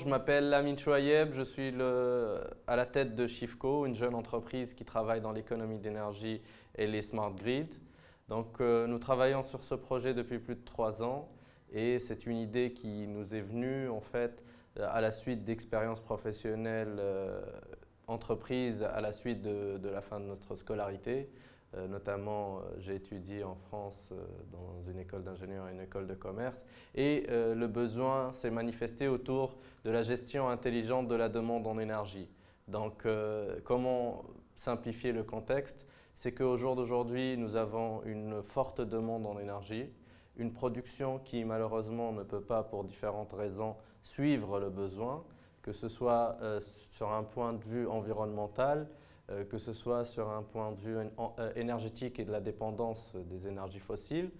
je m'appelle Lamine Chouaïeb, je suis à la tête de Shifco, une jeune entreprise qui travaille dans l'économie d'énergie et les smart grids. Donc, nous travaillons sur ce projet depuis plus de 3 ans et c'est une idée qui nous est venue en fait à la suite d'expériences professionnelles entreprises à la suite de la fin de notre scolarité. Notamment, j'ai étudié en France dans une école d'ingénieur et une école de commerce et le besoin s'est manifesté autour de la gestion intelligente de la demande en énergie. Donc, comment simplifier le contexte? C'est qu'au jour d'aujourd'hui, nous avons une forte demande en énergie, une production qui malheureusement ne peut pas, pour différentes raisons, suivre le besoin, que ce soit sur un point de vue environnemental, que ce soit sur un point de vue énergétique et de la dépendance des énergies fossiles.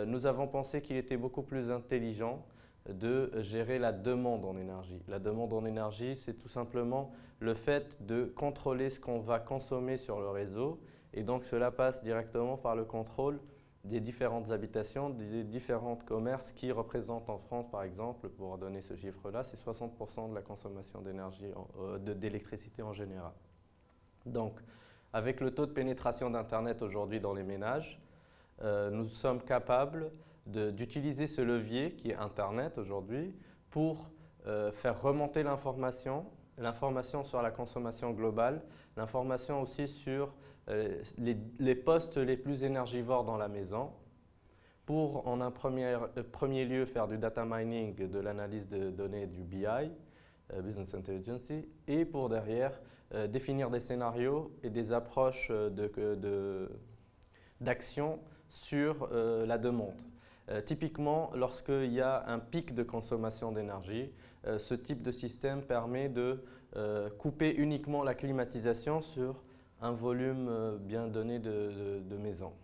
Nous avons pensé qu'il était beaucoup plus intelligent de gérer la demande en énergie. La demande en énergie, c'est tout simplement le fait de contrôler ce qu'on va consommer sur le réseau et donc cela passe directement par le contrôle des différentes habitations, des différents commerces qui représentent en France, par exemple, pour donner ce chiffre-là, c'est 60% de la consommation d'énergie, d'électricité en général. Donc, avec le taux de pénétration d'Internet aujourd'hui dans les ménages, nous sommes capables d'utiliser ce levier qui est Internet aujourd'hui pour faire remonter l'information sur la consommation globale, l'information aussi sur les postes les plus énergivores dans la maison, pour en un premier lieu faire du data mining, de l'analyse de données du BI, Business Intelligence, et pour derrière définir des scénarios et des approches d'action sur la demande. Typiquement, lorsqu'il y a un pic de consommation d'énergie, ce type de système permet de couper uniquement la climatisation sur un volume bien donné de maisons.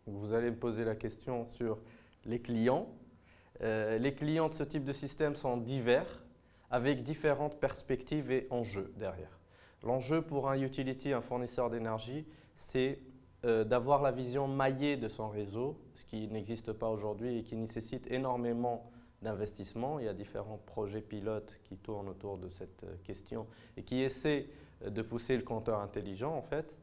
Vous allez me poser la question sur les clients. Les clients de ce type de système sont divers, avec différentes perspectives et enjeux derrière. L'enjeu pour un utility, un fournisseur d'énergie, c'est d'avoir la vision maillée de son réseau, ce qui n'existe pas aujourd'hui et qui nécessite énormément d'investissement. Il y a différents projets pilotes qui tournent autour de cette question et qui essaient de pousser le compteur intelligent en fait.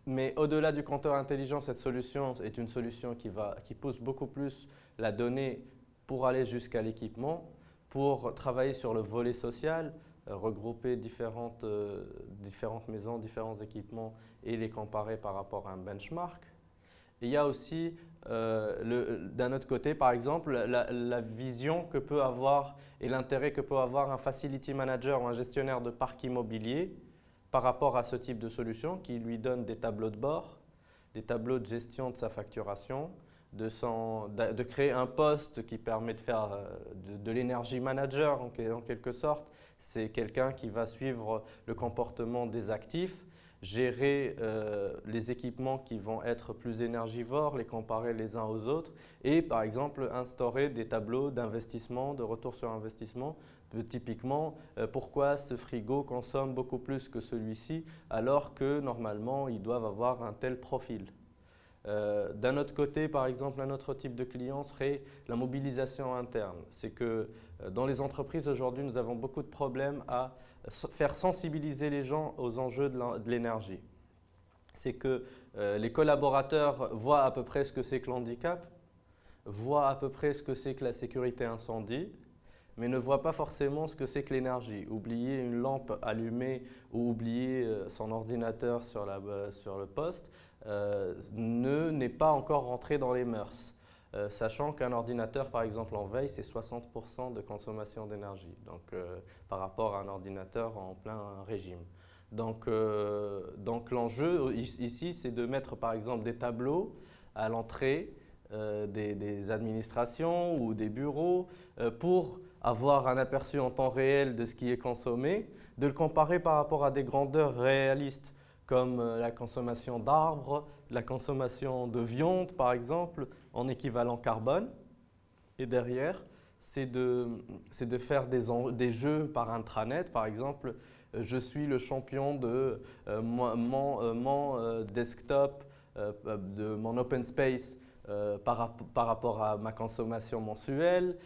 Mais au-delà du compteur intelligent, cette solution est une solution qui pousse beaucoup plus la donnée pour aller jusqu'à l'équipement, pour travailler sur le volet social, regrouper différentes maisons, différents équipements et les comparer par rapport à un benchmark. Et il y a aussi, d'un autre côté, par exemple, la vision que peut avoir et l'intérêt que peut avoir un facility manager ou un gestionnaire de parc immobilier par rapport à ce type de solution qui lui donne des tableaux de bord, des tableaux de gestion de sa facturation, de créer un poste qui permet de faire de l'énergie manager en quelque sorte. C'est quelqu'un qui va suivre le comportement des actifs, gérer les équipements qui vont être plus énergivores, les comparer les uns aux autres et par exemple instaurer des tableaux d'investissement, de retour sur investissement. Typiquement, pourquoi ce frigo consomme beaucoup plus que celui-ci alors que normalement ils doivent avoir un tel profil. D'un autre côté, par exemple, un autre type de client serait la mobilisation interne. C'est que dans les entreprises aujourd'hui, nous avons beaucoup de problèmes à faire sensibiliser les gens aux enjeux de l'énergie. C'est que les collaborateurs voient à peu près ce que c'est que l'handicap, voient à peu près ce que c'est que la sécurité incendie, mais ne voient pas forcément ce que c'est que l'énergie. Oublier une lampe allumée ou oublier son ordinateur sur le poste n'est pas encore rentré dans les mœurs. Sachant qu'un ordinateur, par exemple, en veille, c'est 60% de consommation d'énergie, donc par rapport à un ordinateur en plein régime. Donc l'enjeu ici, c'est de mettre, par exemple, des tableaux à l'entrée des administrations ou des bureaux pour avoir un aperçu en temps réel de ce qui est consommé, de le comparer par rapport à des grandeurs réalistes comme la consommation d'arbres, la consommation de viande par exemple, en équivalent carbone. Et derrière, c'est de faire des jeux par intranet. Par exemple, je suis le champion de mon desktop, de mon open space par rapport à ma consommation mensuelle,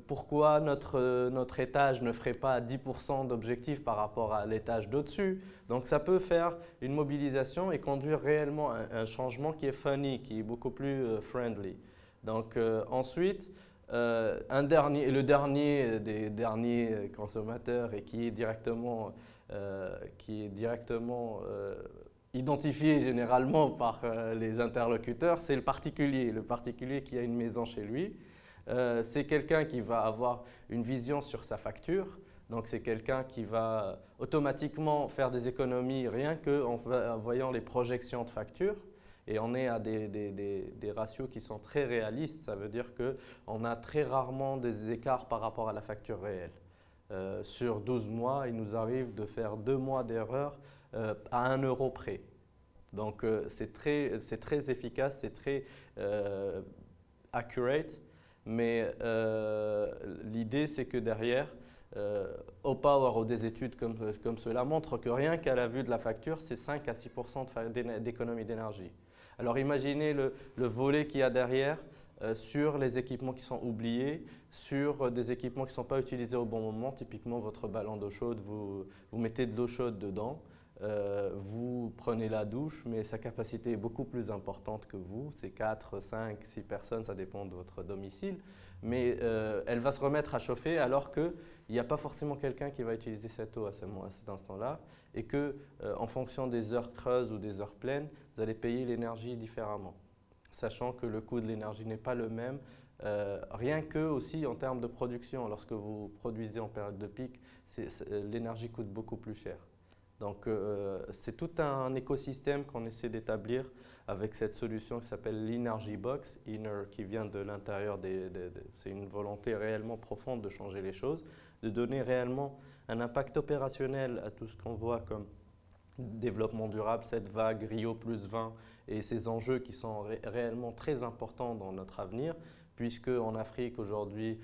pourquoi notre étage ne ferait pas 10% d'objectifs par rapport à l'étage d'au-dessus. Donc ça peut faire une mobilisation et conduire réellement un changement qui est funny, qui est beaucoup plus friendly. Donc ensuite, le dernier des derniers consommateurs et qui est directement identifié généralement par les interlocuteurs, c'est le particulier. Le particulier qui a une maison chez lui, c'est quelqu'un qui va avoir une vision sur sa facture. Donc c'est quelqu'un qui va automatiquement faire des économies rien qu'en voyant les projections de facture. Et on est à des ratios qui sont très réalistes. Ça veut dire qu'on a très rarement des écarts par rapport à la facture réelle. Sur 12 mois, il nous arrive de faire 2 mois d'erreur à 1 euro près. Donc c'est très efficace, c'est très accurate, mais l'idée c'est que derrière, Opower ou des études comme cela montrent que rien qu'à la vue de la facture, c'est 5 à 6% d'économie d'énergie. Alors imaginez le volet qu'il y a derrière sur les équipements qui sont oubliés, sur des équipements qui ne sont pas utilisés au bon moment, typiquement votre ballon d'eau chaude, vous mettez de l'eau chaude dedans, vous prenez la douche, mais sa capacité est beaucoup plus importante que vous, c'est 4, 5, 6 personnes, ça dépend de votre domicile, mais elle va se remettre à chauffer alors qu'il n'y a pas forcément quelqu'un qui va utiliser cette eau à cet instant-là et que en fonction des heures creuses ou des heures pleines, vous allez payer l'énergie différemment, sachant que le coût de l'énergie n'est pas le même, rien que aussi en termes de production, lorsque vous produisez en période de pic, l'énergie coûte beaucoup plus cher. Donc c'est tout un écosystème qu'on essaie d'établir avec cette solution qui s'appelle l'Energy Box, Inner qui vient de l'intérieur c'est une volonté réellement profonde de changer les choses, de donner réellement un impact opérationnel à tout ce qu'on voit comme développement durable, cette vague Rio plus 20 et ces enjeux qui sont réellement très importants dans notre avenir, puisque en Afrique aujourd'hui,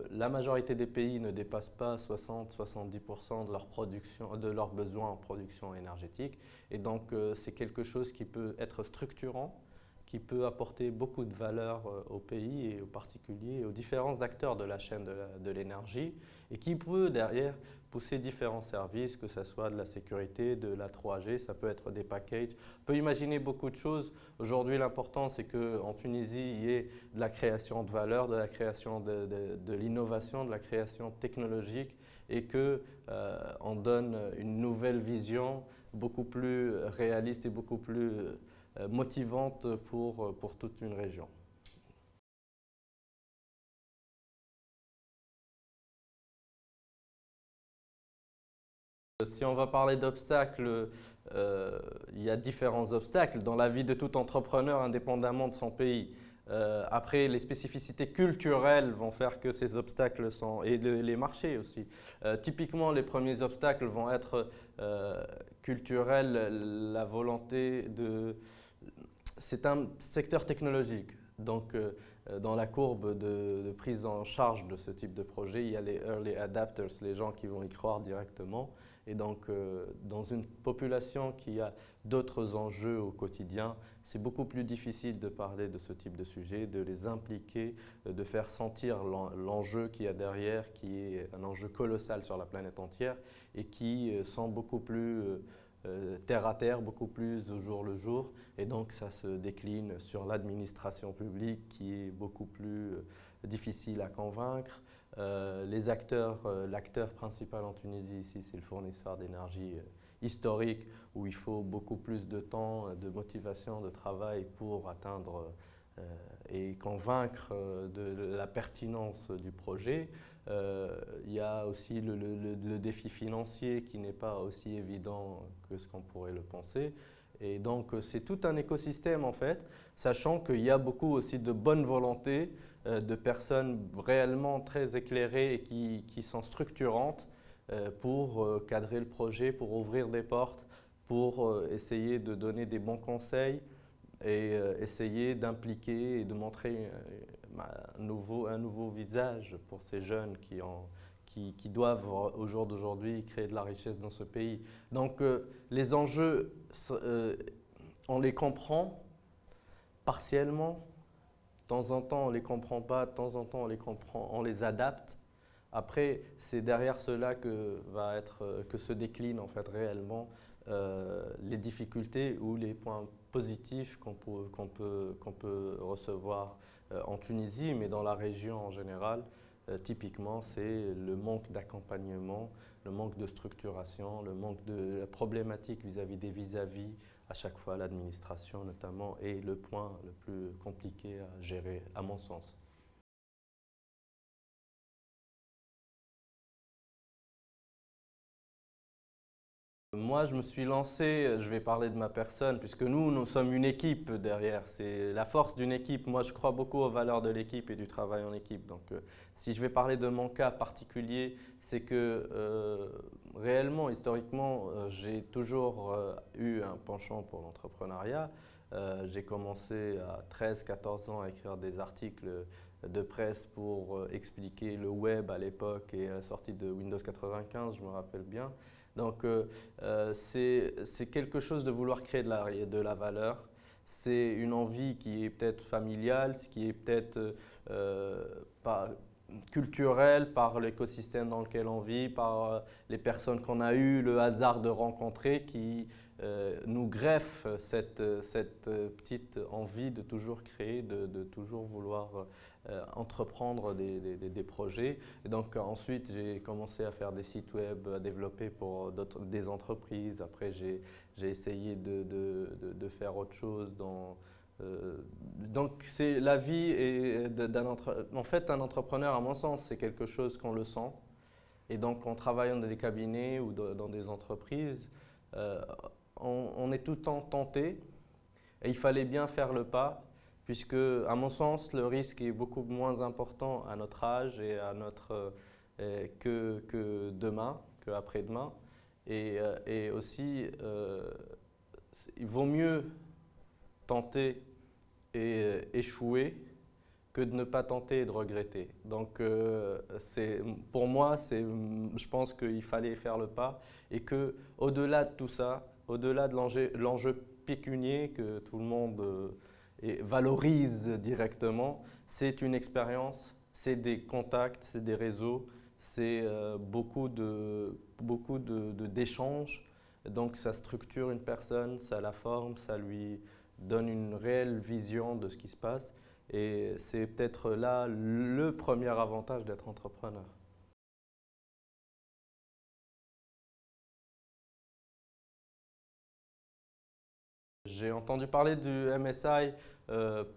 la majorité des pays ne dépassent pas 60-70% de leur production, de leurs besoins en production énergétique. Et donc c'est quelque chose qui peut être structurant, qui peut apporter beaucoup de valeur au pays et aux particuliers et aux différents acteurs de la chaîne de l'énergie et qui peut derrière pousser différents services, que ce soit de la sécurité, de la 3G, ça peut être des packages. On peut imaginer beaucoup de choses. Aujourd'hui, l'important, c'est qu'en Tunisie, il y ait de la création de valeur, de la création de l'innovation, de la création technologique et qu'on donne une nouvelle vision beaucoup plus réaliste et beaucoup plus motivante pour toute une région. Si on va parler d'obstacles, il y a différents obstacles dans la vie de tout entrepreneur indépendamment de son pays. Après, les spécificités culturelles vont faire que ces obstacles sont, et les marchés aussi. Typiquement, les premiers obstacles vont être culturels, la volonté de... C'est un secteur technologique, donc dans la courbe de prise en charge de ce type de projet, il y a les early adapters, les gens qui vont y croire directement. Et donc, dans une population qui a d'autres enjeux au quotidien, c'est beaucoup plus difficile de parler de ce type de sujet, de les impliquer, de faire sentir l'enjeu qu'il y a derrière, qui est un enjeu colossal sur la planète entière et qui sont beaucoup plus terre à terre, beaucoup plus au jour le jour. Et donc, ça se décline sur l'administration publique qui est beaucoup plus difficile à convaincre. Les acteurs, l'acteur principal en Tunisie ici, c'est le fournisseur d'énergie historique où il faut beaucoup plus de temps, de motivation, de travail pour atteindre et convaincre de la pertinence du projet. Il y a aussi le défi financier qui n'est pas aussi évident que ce qu'on pourrait le penser. Et donc c'est tout un écosystème en fait, sachant qu'il y a beaucoup aussi de bonne volonté, de personnes réellement très éclairées et qui sont structurantes pour cadrer le projet, pour ouvrir des portes, pour essayer de donner des bons conseils et essayer d'impliquer et de montrer un nouveau visage pour ces jeunes qui doivent au jour d'aujourd'hui créer de la richesse dans ce pays. Donc les enjeux, on les comprend partiellement, temps en temps, on ne les comprend pas, de temps en temps, on les comprend, on les adapte. Après, c'est derrière cela que se déclinent en fait réellement les difficultés ou les points positifs qu'on peut recevoir en Tunisie, mais dans la région en général. Typiquement, c'est le manque d'accompagnement, le manque de structuration, le manque de la problématique vis-à-vis des vis-à-vis, à chaque fois l'administration notamment, est le point le plus compliqué à gérer, à mon sens. Moi, je me suis lancé, je vais parler de ma personne, puisque nous sommes une équipe derrière. C'est la force d'une équipe. Moi, je crois beaucoup aux valeurs de l'équipe et du travail en équipe. Donc, si je vais parler de mon cas particulier, c'est que réellement, historiquement, j'ai toujours eu un penchant pour l'entrepreneuriat. J'ai commencé à 13-14 ans à écrire des articles de presse pour expliquer le web à l'époque et à la sortie de Windows 95, je me rappelle bien. Donc, c'est quelque chose de vouloir créer de la valeur. C'est une envie qui est peut-être familiale, qui est peut-être pas culturelle par l'écosystème dans lequel on vit, par les personnes qu'on a eu le hasard de rencontrer qui nous greffe cette petite envie de toujours créer, de toujours vouloir entreprendre des projets. Et donc ensuite, j'ai commencé à faire des sites web, à développer pour des entreprises. Après, j'ai essayé de faire autre chose donc c'est la vie en fait un entrepreneur à mon sens c'est quelque chose qu'on le sent et donc en travaillant dans des cabinets ou dans des entreprises euh, on est tout le temps tenté et il fallait bien faire le pas puisque à mon sens le risque est beaucoup moins important à notre âge et que demain, que après-demain et aussi il vaut mieux tenter et échouer que de ne pas tenter et de regretter. Donc pour moi, je pense qu'il fallait faire le pas et que au-delà de tout ça, au-delà de l'enjeu pécunier que tout le monde valorise directement, c'est une expérience, c'est des contacts, c'est des réseaux, c'est beaucoup d'échanges. Donc ça structure une personne, ça la forme, ça lui donne une réelle vision de ce qui se passe. Et c'est peut-être là le premier avantage d'être entrepreneur. J'ai entendu parler du MSI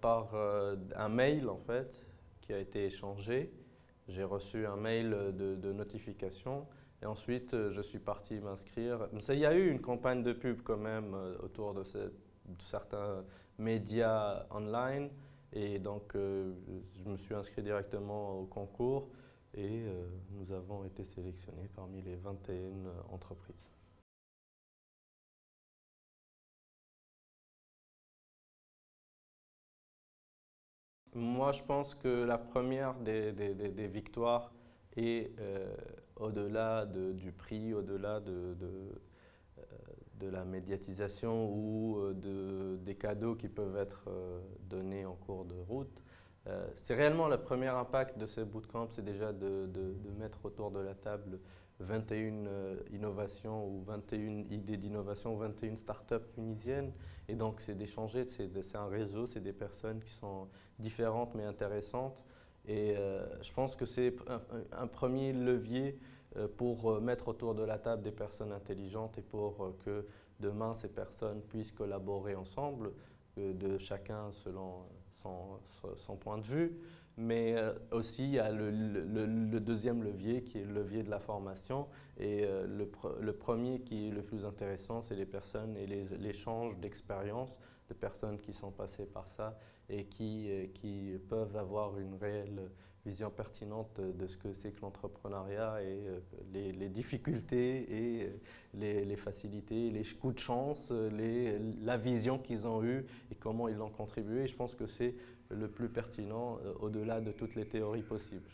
par un mail en fait qui a été échangé. J'ai reçu un mail de notification et ensuite je suis parti m'inscrire. Il y a eu une campagne de pub quand même autour de certains médias online et donc je me suis inscrit directement au concours et nous avons été sélectionnés parmi les 21 entreprises. Moi, je pense que la première des victoires est au-delà du prix, au-delà de la médiatisation ou des cadeaux qui peuvent être donnés en cours de route. C'est réellement le premier impact de ce bootcamp, c'est déjà de mettre autour de la table 21 innovations ou 21 idées d'innovation, 21 startups tunisiennes. Et donc, c'est d'échanger, c'est un réseau, c'est des personnes qui sont différentes mais intéressantes. Et je pense que c'est un premier levier pour mettre autour de la table des personnes intelligentes et pour que demain ces personnes puissent collaborer ensemble, de chacun selon son point de vue. Mais aussi, il y a le deuxième levier qui est le levier de la formation. Et le premier qui est le plus intéressant, c'est les personnes et l'échange d'expériences de personnes qui sont passées par ça et qui peuvent avoir une réelle vision pertinente de ce que c'est que l'entrepreneuriat et les difficultés et les facilités, les coups de chance, la vision qu'ils ont eue et comment ils l'ont contribué. Et je pense que c'est le plus pertinent au-delà de toutes les théories possibles.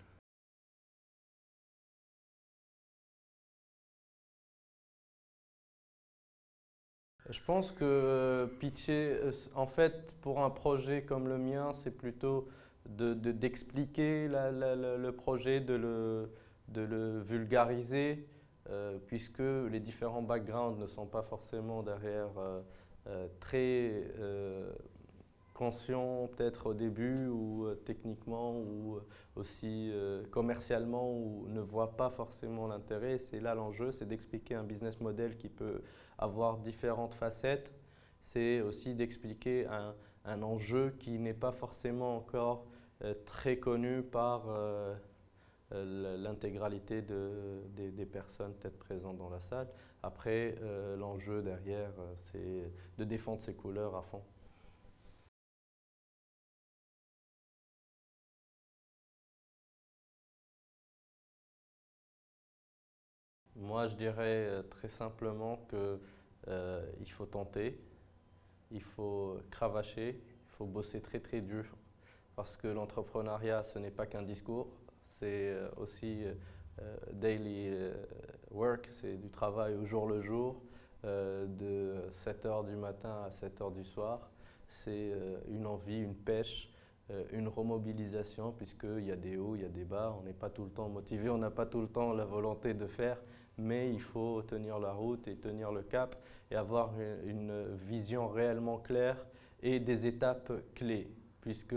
Je pense que pitcher, en fait, pour un projet comme le mien, c'est plutôt d'expliquer le projet, de le vulgariser, puisque les différents backgrounds ne sont pas forcément derrière très conscients peut-être au début ou techniquement ou aussi commercialement ou ne voient pas forcément l'intérêt. C'est là l'enjeu, c'est d'expliquer un business model qui peut avoir différentes facettes. C'est aussi d'expliquer un enjeu qui n'est pas forcément encore très connu par l'intégralité des personnes peut-être présentes dans la salle. Après, l'enjeu derrière, c'est de défendre ses couleurs à fond. Moi, je dirais très simplement que il faut tenter, il faut cravacher, il faut bosser très très dur parce que l'entrepreneuriat, ce n'est pas qu'un discours, c'est aussi daily work, c'est du travail au jour le jour, de 7 heures du matin à 7 heures du soir. C'est une envie, une pêche, une remobilisation, puisqu'il y a des hauts, il y a des bas, on n'est pas tout le temps motivé, on n'a pas tout le temps la volonté de faire, mais il faut tenir la route et tenir le cap et avoir une vision réellement claire et des étapes clés, puisque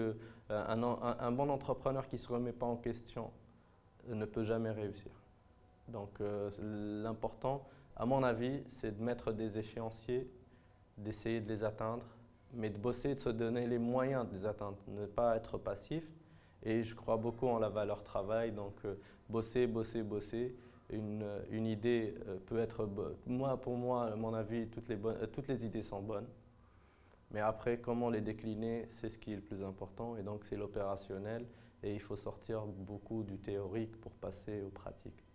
un bon entrepreneur qui ne se remet pas en question ne peut jamais réussir. Donc l'important, à mon avis, c'est de mettre des échéanciers, d'essayer de les atteindre, mais de bosser, de se donner les moyens de les atteindre, ne pas être passif. Et je crois beaucoup en la valeur travail, donc bosser, bosser, bosser. Une idée peut être bonne. Pour moi, à mon avis, toutes les idées sont bonnes. Mais après, comment les décliner, c'est ce qui est le plus important. Et donc, c'est l'opérationnel. Et il faut sortir beaucoup du théorique pour passer aux pratiques.